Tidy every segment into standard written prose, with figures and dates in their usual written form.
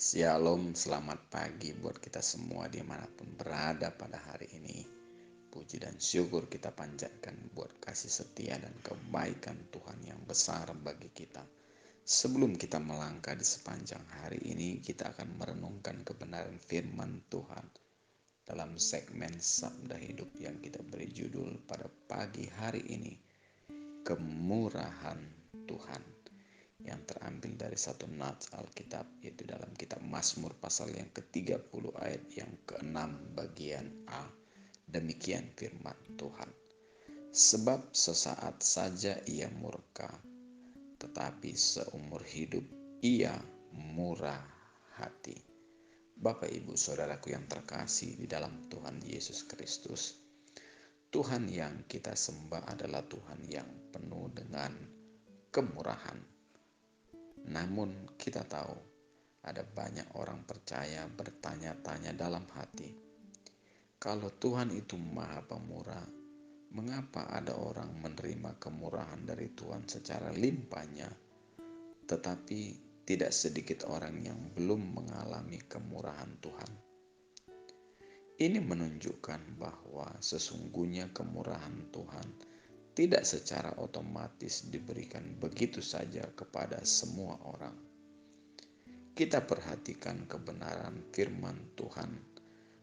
Shalom, selamat pagi buat kita semua dimanapun berada pada hari ini. Puji dan syukur kita panjatkan buat kasih setia dan kebaikan Tuhan yang besar bagi kita. Sebelum kita melangkah di sepanjang hari ini, kita akan merenungkan kebenaran firman Tuhan dalam segmen Sabda Hidup yang kita beri judul pada pagi hari ini, Kemurahan Tuhan, yang terambil dari satu nats Alkitab, yaitu dalam kitab Mazmur pasal yang ke-30 ayat yang ke-6 bagian A. Demikian firman Tuhan. Sebab sesaat saja ia murka, tetapi seumur hidup ia murah hati. Bapak, Ibu, Saudaraku yang terkasih di dalam Tuhan Yesus Kristus, Tuhan yang kita sembah adalah Tuhan yang penuh dengan kemurahan. Namun kita tahu ada banyak orang percaya bertanya-tanya dalam hati, kalau Tuhan itu Maha Pemurah, mengapa ada orang menerima kemurahan dari Tuhan secara limpahnya, tetapi tidak sedikit orang yang belum mengalami kemurahan Tuhan? Ini menunjukkan bahwa sesungguhnya kemurahan Tuhan tidak secara otomatis diberikan begitu saja kepada semua orang. Kita perhatikan kebenaran firman Tuhan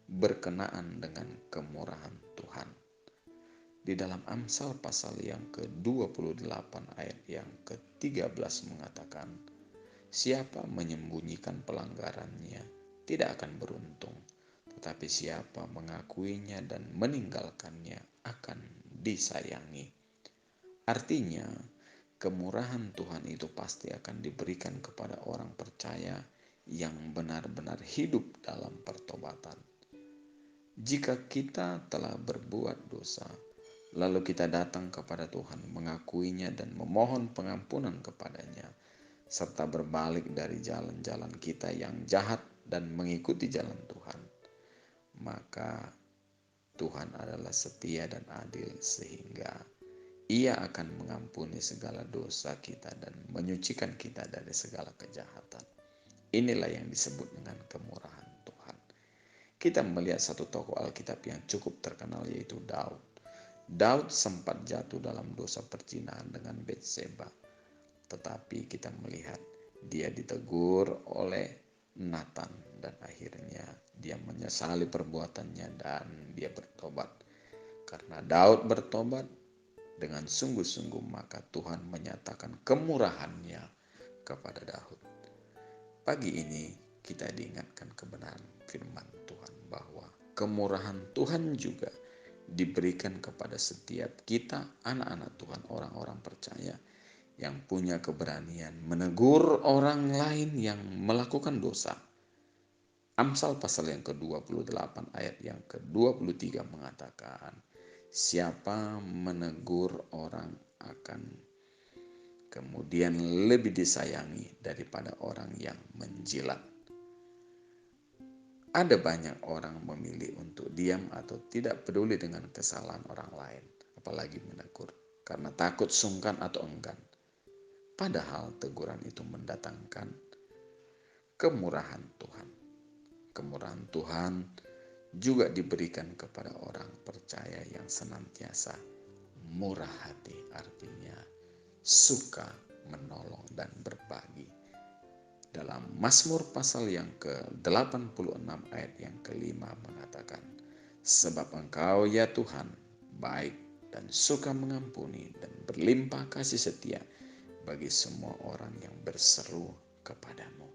berkenaan dengan kemurahan Tuhan. Di dalam Amsal pasal yang ke-28 ayat yang ke-13 mengatakan, siapa menyembunyikan pelanggarannya tidak akan beruntung, tetapi siapa mengakuinya dan meninggalkannya akan disayangi. Artinya, kemurahan Tuhan itu pasti akan diberikan kepada orang percaya yang benar-benar hidup dalam pertobatan. Jika kita telah berbuat dosa, lalu kita datang kepada Tuhan, mengakuinya dan memohon pengampunan kepadanya, serta berbalik dari jalan-jalan kita yang jahat dan mengikuti jalan Tuhan, maka Tuhan adalah setia dan adil sehingga Ia akan mengampuni segala dosa kita dan menyucikan kita dari segala kejahatan. Inilah yang disebut dengan kemurahan Tuhan. Kita melihat satu tokoh Alkitab yang cukup terkenal, yaitu Daud. Daud sempat jatuh dalam dosa perzinahan dengan Batseba. Tetapi kita melihat dia ditegur oleh Nathan dan akhirnya dia menyesali perbuatannya dan dia bertobat. Karena Daud bertobat dengan sungguh-sungguh, maka Tuhan menyatakan kemurahannya kepada Daud. Pagi ini kita diingatkan kebenaran firman Tuhan bahwa kemurahan Tuhan juga diberikan kepada setiap kita, anak-anak Tuhan, orang-orang percaya yang punya keberanian menegur orang lain yang melakukan dosa. Amsal pasal yang ke-28 ayat yang ke-23 mengatakan, siapa menegur orang akan kemudian lebih disayangi daripada orang yang menjilat. Ada banyak orang memilih untuk diam atau tidak peduli dengan kesalahan orang lain, apalagi menegur, karena takut sungkan atau enggan. Padahal teguran itu mendatangkan kemurahan Tuhan. Kemurahan Tuhan juga diberikan kepada orang percaya yang senantiasa murah hati, artinya suka menolong dan berbagi. Dalam Mazmur pasal yang ke-86 ayat yang ke-5 mengatakan, sebab Engkau ya Tuhan baik dan suka mengampuni dan berlimpah kasih setia bagi semua orang yang berseru kepadamu.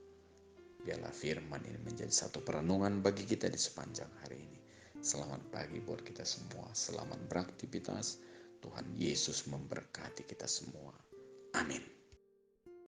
Biarlah firman ini menjadi satu perenungan bagi kita di sepanjang hari ini. Selamat pagi buat kita semua. Selamat beraktivitas. Tuhan Yesus memberkati kita semua. Amin.